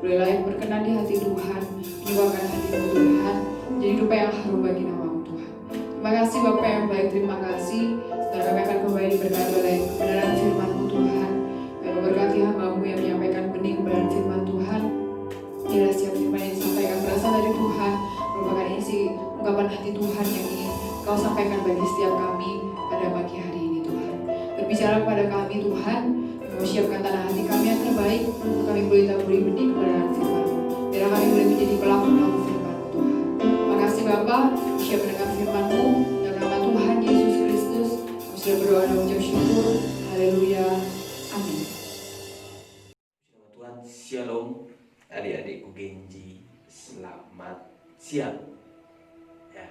Bolehlah yang berkenan di hati Tuhan, menyukakan hati-Mu Tuhan, jadi rupa yang harum bagi nama-Mu Tuhan. Terima kasih Bapa yang baik, terima kasih. Setelah kami akan kembali diberkati oleh kebenaran firman-Mu Tuhan. Kami memberkati hamba-Mu yang menyampaikan benih kebenaran firman Tuhan. Bila setiap firman yang disampaikan berasal dari Tuhan, merupakan isi ungkapan hati Tuhan yang ingin Kau sampaikan bagi setiap kami pada pagi hari ini Tuhan. Berbicara kepada kami Tuhan, Kau siapkan tanah hati kami yang terbaik, untuk kami boleh taburi benih kebenaran firman-Mu. Biar kami boleh menjadi pelaku-pelaku firman-Mu Tuhan. Terima kasih Bapa, siap mendengar firman-Mu. Dalam nama Tuhan Yesus Kristus, kami sudah berdoa dan mengucap syukur. Haleluya. Amin. Tuhan, Shalom adik-adikku Genji, selamat siang ya.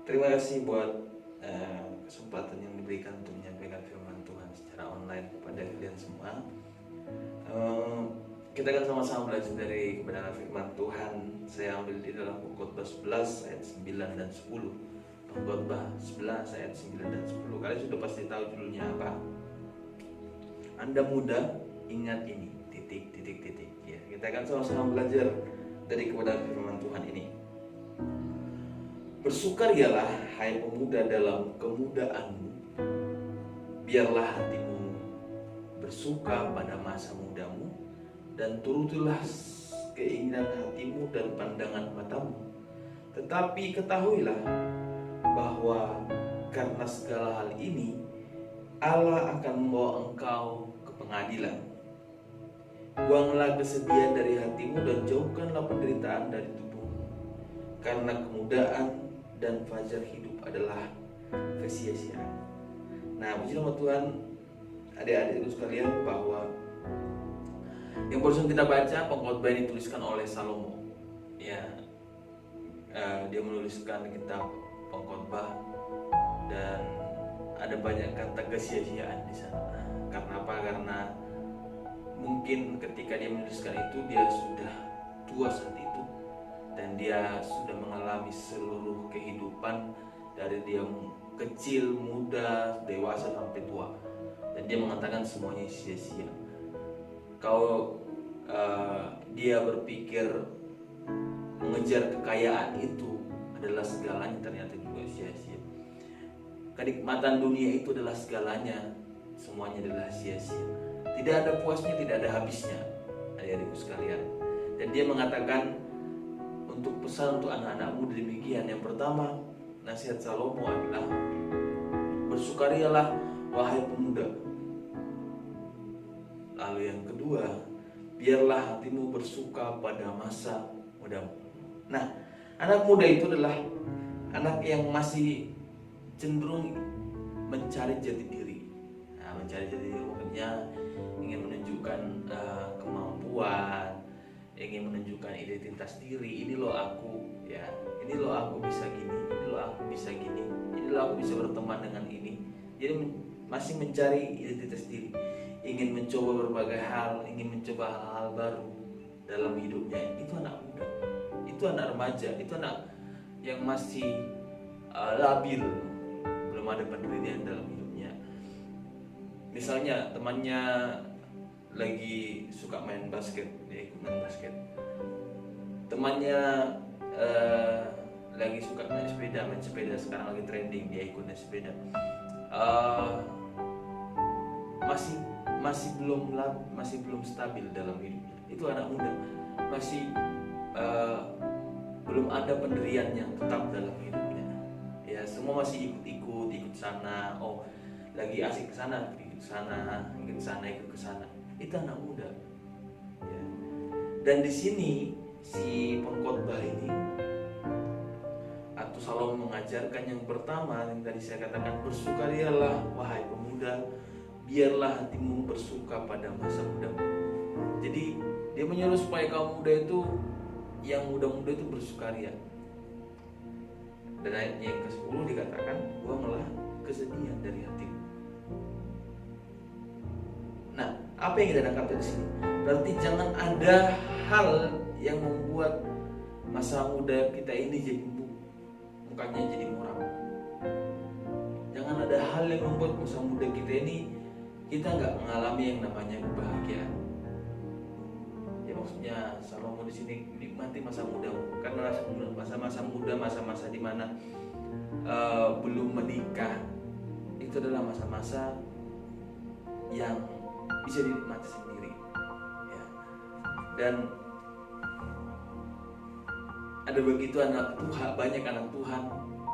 Terima kasih buat kesempatan yang diberikan untuk menyampaikan firman Tuhan secara online kepada kalian semua. Kita akan sama-sama belajar dari kebenaran firman Tuhan. Saya ambil di dalam Pengkhotbah 11 ayat 9 dan 10. Pengkhotbah 11 ayat 9 dan 10. Kalian sudah pasti tahu judulnya apa. Anda muda, ingat ini, titik. Ya, kita akan sama-sama belajar dari kebenaran firman Tuhan ini. Bersukarialah, hai pemuda, dalam kemudaanmu. Biarlah hatimu bersuka pada masa mudamu, dan turutilah keinginan hatimu dan pandangan matamu. Tetapi ketahuilah bahwa karena segala hal ini, Allah akan membawa engkau ke pengadilan. Buanglah kesedihan dari hatimu dan jauhkanlah penderitaan dari tubuhmu. Karena kemudaan dan fajar hidup adalah kesia-siaan. Nah, puji nama Tuhan, adik-adikku sekalian, bahwa yang barusan kita baca, pengkhotbah ini dituliskan oleh Salomo. Ya, dia menuliskan kitab pengkhotbah dan ada banyak kata kesia-siaan di sana. Karena apa? Karena mungkin ketika dia menuliskan itu dia sudah tua saat itu, dan dia sudah mengalami seluruh kehidupan dari dia kecil, muda, dewasa sampai tua, dan dia mengatakan semuanya sia-sia. Kalau dia berpikir mengejar kekayaan itu adalah segalanya, ternyata juga sia-sia. Kenikmatan dunia itu adalah segalanya, semuanya adalah sia-sia. Tidak ada puasnya, tidak ada habisnya, adik-adikku sekalian. Dan dia mengatakan untuk pesan untuk anak-anak muda demikian. Yang pertama, nasihat Salomo adalah bersukarialah wahai pemuda. Lalu yang kedua, biarlah hatimu bersuka pada masa mudamu. Nah, anak muda itu adalah anak yang masih cenderung mencari jati diri. Nah, mencari jati diri maksudnya ingin menunjukkan kemampuan, ingin menunjukkan identitas diri. Ini loh aku, ya. Ini loh aku bisa gini. Ini loh aku bisa gini. Ini loh aku bisa berteman dengan ini. Jadi masih mencari identitas diri, ingin mencoba berbagai hal, ingin mencoba hal-hal baru dalam hidupnya. Itu anak muda, itu anak remaja, itu anak yang masih labil, belum ada pendirian dalam hidupnya. Misalnya temannya lagi suka main basket, dia ikut main basket. Temannya lagi suka main sepeda, sekarang lagi trending, dia ikut main sepeda. Masih belum stabil dalam hidupnya. Itu anak muda, masih belum ada pendirian yang tetap dalam hidupnya. Ya, semua masih ikut sana. Oh, lagi asik ke sana, ikut sana, ikut sana, ikut ke sana. Itu anak muda. Ya. Dan di sini si pengkhotbah ini atau Salomo mengajarkan yang pertama yang tadi saya katakan, bersukarialah wahai pemuda, biarlah hatimu bersuka pada masa mudamu. Jadi dia menyuruh supaya kaum muda itu, yang muda-muda itu bersukaria. Dan ayatnya yang ke-10 dikatakan, buanglah kesedihan dari hatimu. Nah, apa yang kita tangkap dari sini? Berarti jangan ada hal yang membuat masa muda kita ini jadi mukanya jadi muram. Jangan ada hal yang membuat masa muda kita ini kita nggak mengalami yang namanya kebahagiaan. maksudnya Salomo di sini nikmati masa mudamu, karena masa-masa muda, masa-masa di mana belum menikah, itu adalah masa-masa yang bisa dinikmati sendiri, ya. Dan ada begitu banyak anak Tuhan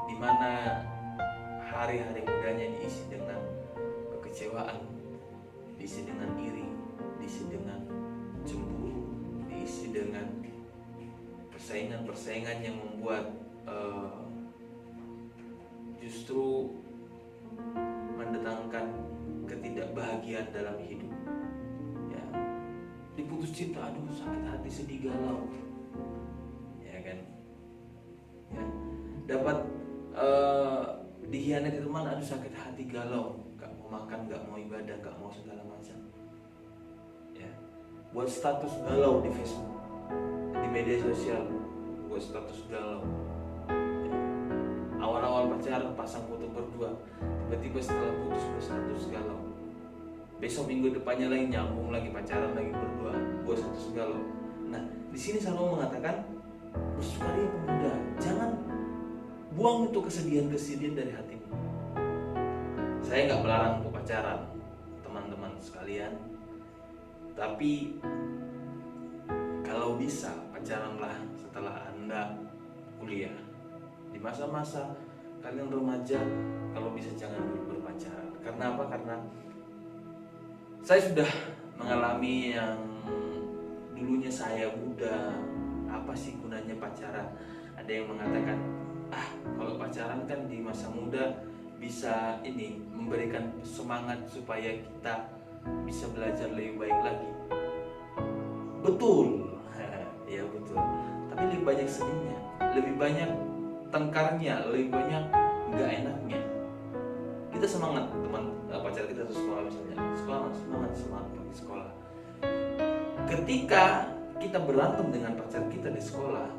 di mana hari-hari mudanya diisi dengan kekecewaan, diisi dengan iri, diisi dengan cemburu, diisi dengan persaingan-persaingan yang membuat justru mendatangkan ketidakbahagiaan dalam hidup, ya. Diputus cinta, aduh sakit hati, sedih, galau, ya kan, ya. Dapat dikhianati teman, aduh sakit hati, galau, gak mau makan, gak mau ibadah, gak mau segala macam, ya. Buat status galau di Facebook, di media sosial, buat status galau, ya. Awal-awal pacaran pasang foto berdua, tiba-tiba setelah putus buat status galau. Besok minggu depannya lagi nyambung lagi, pacaran lagi berdua, buat status galau. Nah, di sini Salomo mengatakan, bersukaria pemuda, jangan buang untuk kesedihan-kesedihan dari hatimu. Saya nggak melarang untuk pacaran, teman-teman sekalian. Tapi kalau bisa pacaranlah setelah Anda kuliah. Di masa-masa kalian remaja, kalau bisa jangan dulu berpacaran. Karena apa? Karena saya sudah mengalami yang dulunya saya muda, apa sih gunanya pacaran? Ada yang mengatakan, kalau pacaran kan di masa muda bisa memberikan semangat supaya kita bisa belajar lebih baik lagi. Betul, ya betul. Tapi lebih banyak sedihnya, lebih banyak tengkarnya, lebih banyak nggak enaknya. Kita semangat, teman pacar kita tuh sekolah misalnya, semangat pergi sekolah. Ketika kita berantem dengan pacar kita di sekolah,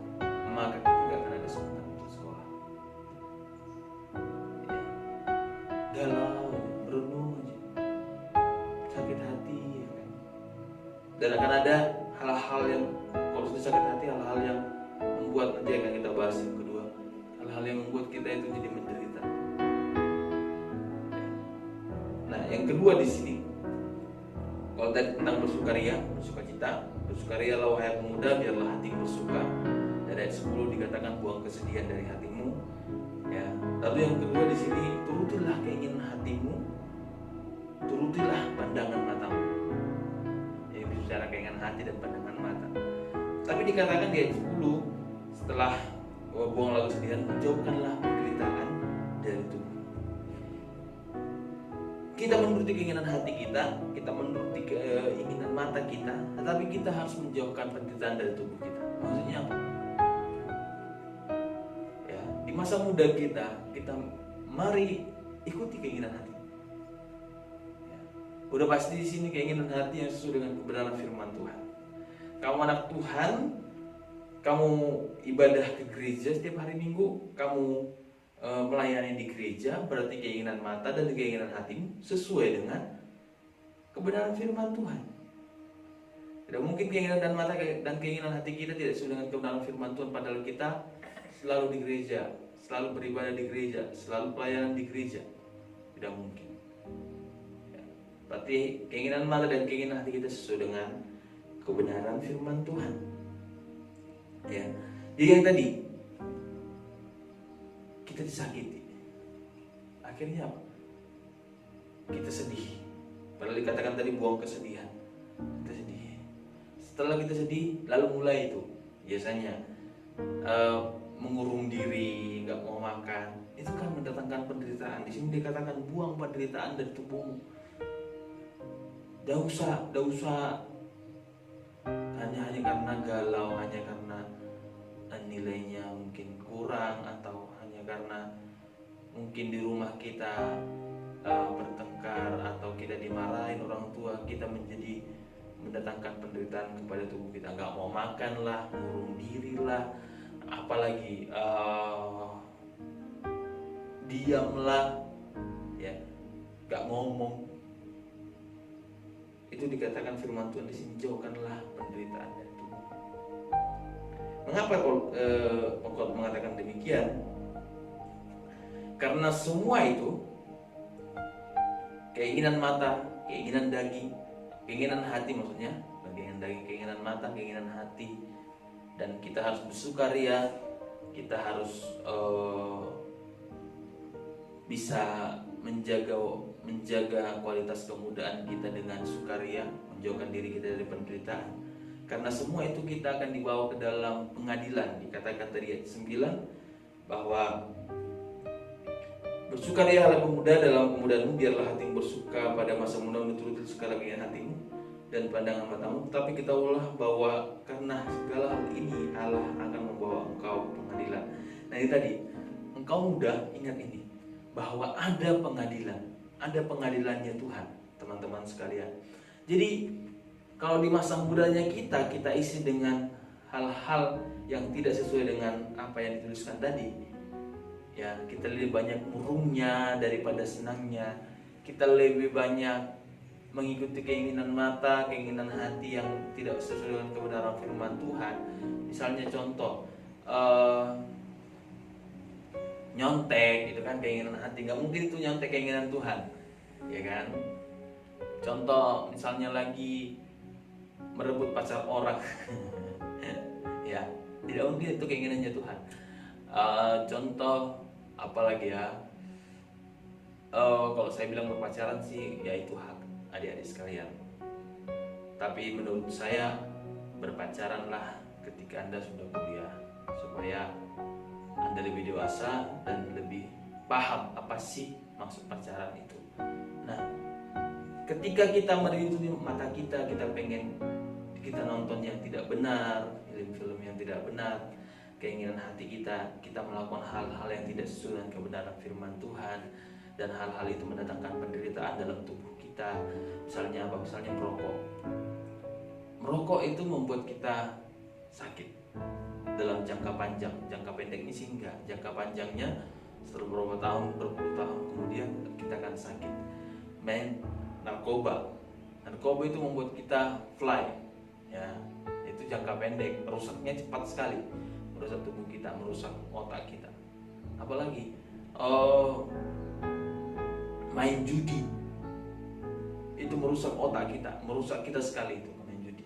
maka kita nggak akan ada semangat untuk sekolah. Ya. Galau, merenung aja, sakit hati, ya kan? Dan akan ada hal-hal yang kalau sudah sakit hati, hal-hal yang membuat, nanti akan kita bahas yang kedua, hal-hal yang membuat kita itu jadi menderita. Nah, yang kedua di sini, kalau tadi tentang bersukaria, bersukacita, bersukarialah wahai pemuda, biarlah hatimu bersuka. Dan ayat 10 dikatakan buang kesedihan dari hatimu. Ya. Lalu yang kedua di sini, turutilah keinginan hatimu, turutilah pandangan matamu. Jadi bicara keinginan hati dan pandangan mata. Tapi dikatakan di ayat 10, setelah buanglah kesedihan, jauhkanlah penderitaan dari tubuh. Kita menuruti keinginan hati kita menuruti keinginan mata kita, tetapi kita harus menjauhkan penderitaan dari tubuh kita. Maksudnya apa? Ya, di masa muda kita mari ikuti keinginan hati. Ya, udah pasti di sini keinginan hati yang sesuai dengan kebenaran firman Tuhan. Kamu anak Tuhan, kamu ibadah ke gereja setiap hari Minggu, kamu melayani di gereja, berarti keinginan mata dan keinginan hatimu sesuai dengan kebenaran firman Tuhan. Tidak mungkin keinginan dan mata dan keinginan hati kita tidak sesuai dengan kebenaran firman Tuhan, padahal kita selalu di gereja, selalu beribadah di gereja, selalu pelayanan di gereja. Tidak mungkin. Ya, berarti keinginan mata dan keinginan hati kita sesuai dengan kebenaran firman Tuhan. Ya, jadi yang tadi kita disakiti, akhirnya apa? Kita sedih. Padahal dikatakan tadi buang kesedihan. Kita sedih. Setelah kita sedih, lalu mulai itu biasanya mengurung diri, nggak mau makan. Itu kan mendatangkan penderitaan. Di sini dikatakan buang penderitaan dari tubuhmu. Tidak usah hanya karena galau, hanya karena nilainya mungkin kurang, atau hanya karena mungkin di rumah kita bertengkar atau kita dimarahin orang tua, kita menjadi mendatangkan penderitaan kepada tubuh kita. Nggak mau makan lah, ngurung diri lah, apalagi diam lah, ya, nggak ngomong. Itu dikatakan firman Tuhan di sini, jauhkanlah penderitaan dari tubuh. Mengapa Paul mengatakan demikian? Karena semua itu, keinginan mata, keinginan daging, keinginan hati maksudnya, keinginan daging, keinginan mata, keinginan hati, dan kita harus bersukaria, kita harus bisa menjaga kualitas kemudaan kita dengan sukaria, menjauhkan diri kita dari penderitaan. Karena semua itu kita akan dibawa ke dalam pengadilan. Dikatakan tadi ayat 9 bahwa bersukarialah pemuda dalam kemudaanmu, biarlah hatimu bersuka pada masa mudamu, turuti segala keinginan hatimu dan pandangan matamu. Tapi ketahuilah bahwa karena segala hal ini Allah akan membawa engkau ke pengadilan. Nah ini tadi, engkau muda, ingat ini, bahwa ada pengadilannya Tuhan, teman-teman sekalian. Jadi kalau di masa mudanya kita isi dengan hal-hal yang tidak sesuai dengan apa yang dituliskan tadi, ya, kita lebih banyak murungnya daripada senangnya, kita lebih banyak mengikuti keinginan mata, keinginan hati yang tidak sesuai dengan kebenaran firman Tuhan. Misalnya contoh, nyontek, itu kan keinginan hati. Nggak mungkin itu nyontek keinginan Tuhan, ya kan? Contoh misalnya lagi merebut pacar orang, ya, tidak mungkin itu keinginannya Tuhan. Contoh apalagi ya? Kalau saya bilang berpacaran sih, ya itu hak adik-adik sekalian. Tapi menurut saya berpacaranlah ketika Anda sudah kuliah, supaya Anda lebih dewasa dan lebih paham apa sih maksud pacaran itu. Nah, ketika kita merindu mata kita pengen kita nonton yang tidak benar, film-film yang tidak benar, keinginan hati kita melakukan hal-hal yang tidak sesuai dengan kebenaran firman Tuhan, dan hal-hal itu mendatangkan penderitaan dalam tubuh kita. Misalnya apa? Misalnya merokok. Merokok itu membuat kita sakit dalam jangka panjang. Jangka pendek ini sih enggak. Jangka panjangnya setelah berpuluh tahun kemudian kita akan sakit. Main narkoba itu membuat kita fly, ya, itu jangka pendek, rusaknya cepat sekali, merusak tubuh kita, merusak otak kita. Apalagi main judi itu merusak otak kita, merusak kita sekali itu main judi,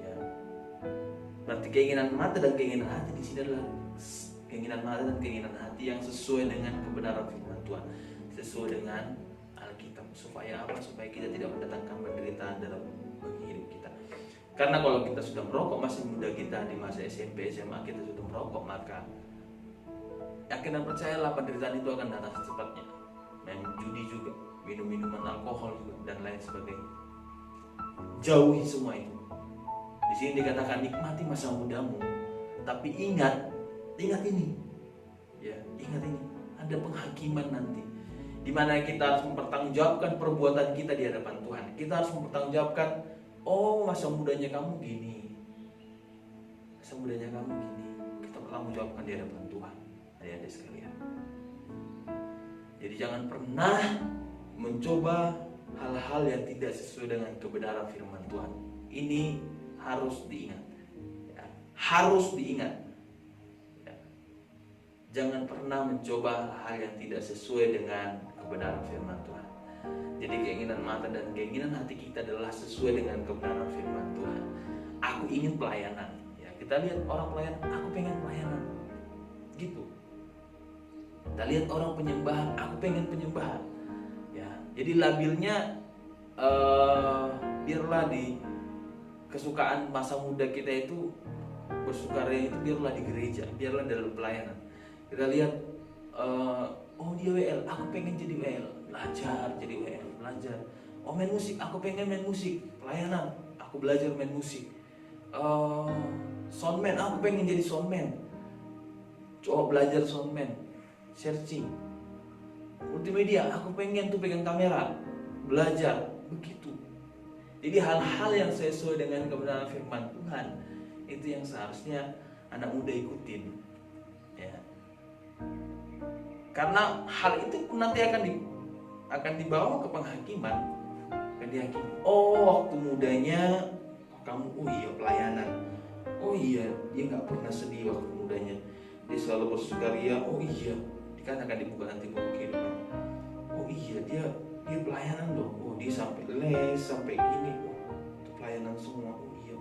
ya. Berarti keinginan mata dan keinginan hati di sini adalah keinginan mata dan keinginan hati yang sesuai dengan kebenaran firman Tuhan, sesuai dengan Alkitab. Supaya apa? Supaya kita tidak mendatangkan penderitaan dalam hidup kita. Karena kalau kita sudah merokok masih muda, kita di masa SMP, SMA kita sudah merokok, maka yakin dan percayalah penderitaan itu akan datang secepatnya. Main judi juga, minum minuman alkohol juga, dan lain sebagainya. Jauhi semua itu. Di sini dikatakan nikmati masa mudamu, tapi ingat ini, ya, ingat ini, ada penghakiman nanti, di mana kita harus mempertanggungjawabkan perbuatan kita di hadapan Tuhan. Kita harus mempertanggungjawabkan, oh masa mudanya kamu gini, masa mudanya kamu gini. Kita bertanggungjawabkan di hadapan Tuhan, adik-adik sekalian. Jadi jangan pernah mencoba hal-hal yang tidak sesuai dengan kebenaran firman Tuhan. Ini harus diingat, ya, harus diingat. Jangan pernah mencoba hal yang tidak sesuai dengan kebenaran firman Tuhan. Jadi keinginan mata dan keinginan hati kita adalah sesuai dengan kebenaran firman Tuhan. Aku ingin pelayanan, ya, kita lihat orang pelayan, aku pengen pelayanan, gitu. Kita lihat orang penyembahan, aku pengen penyembahan, ya. Jadi labilnya biarlah di kesukaan masa muda kita itu, bersukaria itu biarlah di gereja, biarlah dalam pelayanan. Kita lihat, oh dia WL, aku pengen jadi WL, belajar jadi WL, belajar. Oh main musik, aku pengen main musik, pelayanan, aku belajar main musik. Soundman, aku pengen jadi soundman, coba belajar soundman, searching. Multimedia, aku pengen tuh pegang kamera, belajar, begitu. Jadi hal-hal yang sesuai dengan kebenaran firman Tuhan itu yang seharusnya anak muda ikutin, ya. Karena hal itu nanti akan dibawa ke penghakiman, akan dihakimi. Oh waktu mudanya kamu, oh iya pelayanan, Oh iya, dia nggak pernah sedih waktu mudanya. Dia selalu bersukaria. Oh iya, kan akan dibuka nanti buku kehidupan. Oh iya, dia pelayanan loh. Oh dia sampai les, sampai gini. Oh itu pelayanan semua. Oh iya.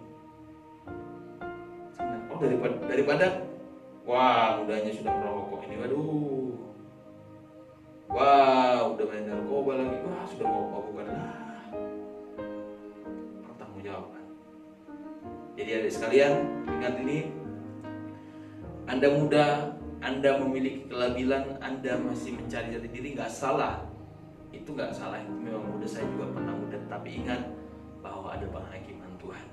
Senang. Oh daripada wah mudanya sudah merokok ini, waduh. Wah udah main narkoba lagi. Wah sudah mau mabukan lah. Pertanggungjawaban. Jadi adik sekalian, ingat ini, Anda muda, Anda memiliki kelabilan, Anda masih mencari jati diri, nggak salah. Itu nggak salah, itu memang muda, saya juga pernah muda. Tapi ingat bahwa ada penghakiman Tuhan,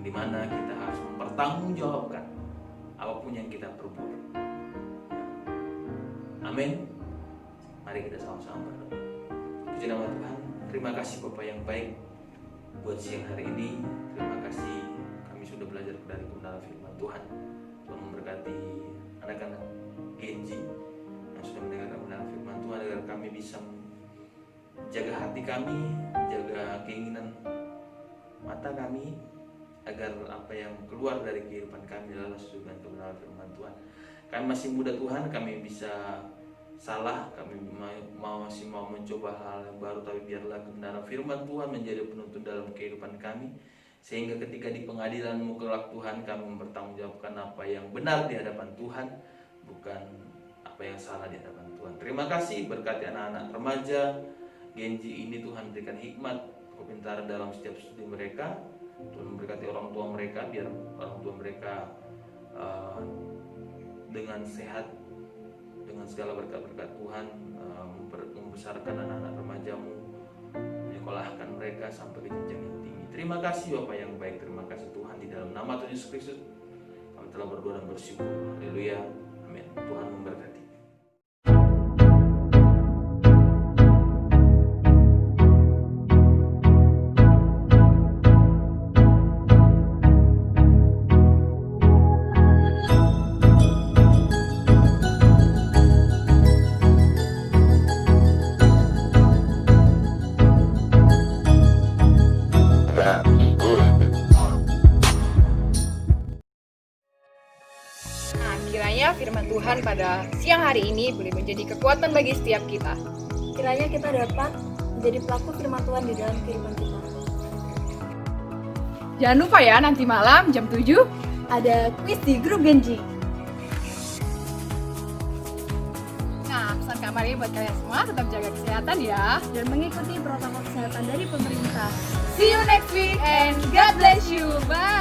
di mana kita harus mempertanggungjawabkan apapun yang kita perbuat. Amin. Mari kita sama-sama berdoa. Puji nama Tuhan. Terima kasih Bapak yang baik buat siang hari ini. Terima kasih kami sudah belajar dari kebenaran firman Tuhan. Tuhan memberkati anak-anak Genji yang sudah mendengarkan kebenaran firman Tuhan, agar kami bisa menjaga hati kami, menjaga keinginan mata kami, agar apa yang keluar dari kehidupan kami adalah sesuai dengan kebenaran firman Tuhan. Kami masih muda Tuhan, kami bisa salah, kami masih mau mencoba hal yang baru, tapi biarlah kebenaran firman Tuhan menjadi penuntun dalam kehidupan kami, sehingga ketika di pengadilan-Mu kelak Tuhan, kami mempertanggungjawabkan apa yang benar di hadapan Tuhan, bukan apa yang salah di hadapan Tuhan. Terima kasih, berkati anak-anak remaja Genji ini, Tuhan berikan hikmat, kepintaran dalam setiap studi mereka. Tuhan memberkati orang tua mereka, biar orang tua mereka dengan sehat, dengan segala berkat-berkat Tuhan, membesarkan anak-anak remaja-Mu, menyekolahkan mereka sampai ke jenjang yang tinggi. Terima kasih Bapak yang baik, terima kasih Tuhan, di dalam nama Tuhan Yesus Kristus kami telah berdoa dan bersyukur. Haleluya, amin. Tuhan memberkati. Kiranya firman Tuhan pada siang hari ini boleh menjadi kekuatan bagi setiap kita. Kiranya kita dapat menjadi pelaku firman Tuhan di dalam kehidupan kita. Jangan lupa ya, nanti malam jam 7 Ada kuis di grup Genji. Nah, pesan Kak Maria buat kalian semua, tetap jaga kesehatan ya. Dan mengikuti protokol kesehatan dari pemerintah. See you next week and God bless you. Bye.